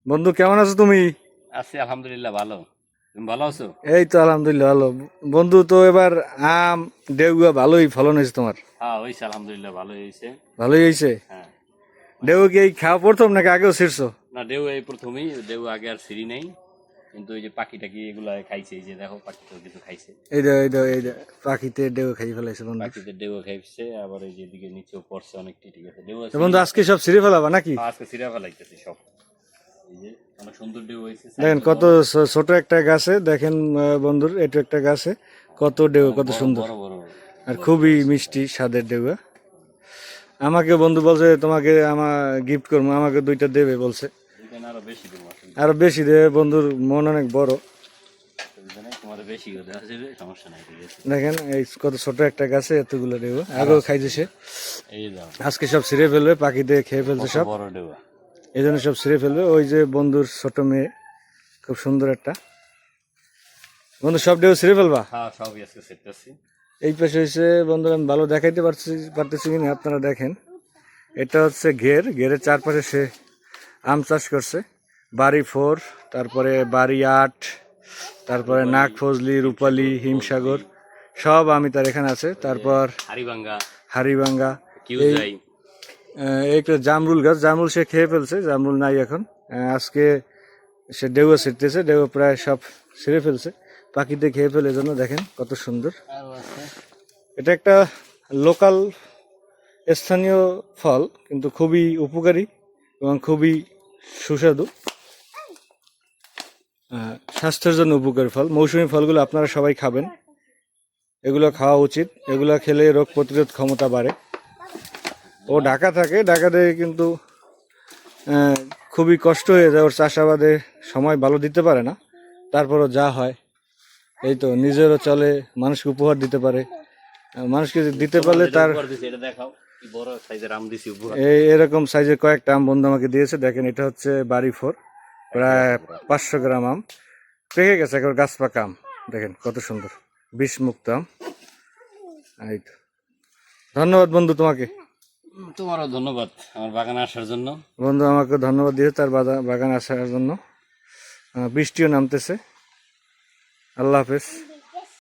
বন্ধু কেমন আছো তুমি? আছি আলহামদুলিল্লাহ ভালো। তুমি ভালো আছো? এই তো আলহামদুলিল্লাহ ভালো। বন্ধু তো এবার আম ডেউয়া ভালোই ফলন হয়েছে তোমার। হ্যাঁ হয়েছে আলহামদুলিল্লাহ ভালোই হয়েছে। ভালোই হয়েছে। হ্যাঁ ডেউ কি এই খাওয়া প্রথম নাকি আগেও ছিড়ছো? না ডেউ এই প্রথমেই, ডেউ আগে আর সিঁড়ি নেই, কিন্তু ওই যে পাখি টাকি এগুলা খাইছে, এই যে দেখো পাখি তো কিছু খাইছে। এই যে পাখিতে ডেউ খাই ফেলাইছে বন্ধু। পাখিতে ডেউ খাইছে, আবার এই যে এদিকে নিচেও পড়ছে অনেকটি, ঠিক আছে ডেউ তো বন্ধু আজকে সব ছিঁড়ে ফেলাবা নাকি? আজকে সিরা ফেলাইতেছি সব। এই যে অনেক সুন্দর ডেউ হয়েছে, দেখেন কত ছোট একটা গাছে, দেখেন বন্ধুর এটা একটা গাছে কত ডেউ, কত সুন্দর বড় বড় আর খুবই মিষ্টি স্বাদের ডেউয়া। আমাকে বন্ধু বলছে তোমাকে আমার গিফট করবো, আমাকে দুইটা দেবে বলছে। এখানে আরো বেশি দেবো, আরো বেশি দেবে, বন্ধুর মন অনেক বড়। তোমার বেশি করে আসবে, সমস্যা নাই, ঠিক আছে। দেখেন এই কত ছোট একটা গাছে এতগুলো ডেউয়া, আগেও খাইছে সে। এই যাও আজকে সব ছিঁড়ে ফেলবে, পাখি দিয়ে খেয়ে ফেলছে সব, বড় ডেউ। এই জন্য সব ছিঁড়ে ফেলবে। ওই যে বন্ধুর ছোট মেয়ে, খুব সুন্দর একটা। বন্ধু সব ডেউ ছিঁড়ে ফেলবা? হ্যাঁ সবই আজকে সেটতেছি। এই পাশে হয়েছে বন্ধু, আমি ভালো দেখাইতে পারতেছি কিনা আপনারা দেখেন। এটা হচ্ছে ঘেরের চারপাশে সে আম চাষ করছে। বাড়ি 4, তারপরে বাড়ি 8, তারপরে নাগ ফজলি, রূপালী, হিমসাগর সব আমি তার এখানে আছে। তারপর হাড়িভাঙ্গা, কিউজাই, একটা জামরুল গাছ, জামরুল সে খেয়ে ফেলছে, জামরুল নাই এখন। আজকে সে ডেউয়া ছিঁড়তেছে, ডেউয়া প্রায় সব ছিঁড়ে ফেলছে, পাখিতে খেয়ে ফেলে, জন্য দেখেন কত সুন্দর। এটা একটা লোকাল স্থানীয় ফল, কিন্তু খুবই উপকারী এবং খুবই সুস্বাদু, স্বাস্থ্যের জন্য উপকারী ফল। মৌসুমী ফলগুলো আপনারা সবাই খাবেন, এগুলো খাওয়া উচিত। এগুলো খেলে রোগ প্রতিরোধ ক্ষমতা বাড়ে। ও ঢাকা থাকে, ঢাকাতে কিন্তু খুবই কষ্ট হয়ে যায়, ওর চাষাবাদে সময় ভালো দিতে পারে না। তারপরও যা হয়, এই তো নিজেরও চলে, মানুষকে উপহার দিতে পারে। মানুষকে দিতে পারলে তার এই এরকম সাইজের কয়েকটা আম বন্ধু আমাকে দিয়েছে। দেখেন এটা হচ্ছে বাড়ি 4, প্রায় 500 গ্রাম আম পেকে গেছে, একবার গাছ পাকা আম। দেখেন কত সুন্দর বিষ মুক্ত আম। এই তো, ধন্যবাদ বন্ধু তোমাকে। তোমারও ধন্যবাদ আমার বাগানে আসার জন্য। বন্ধু আমাকে ধন্যবাদ দিয়েছে তার বাগানে আসার জন্য। বৃষ্টিও নামতেছে। আল্লাহ হাফেজ।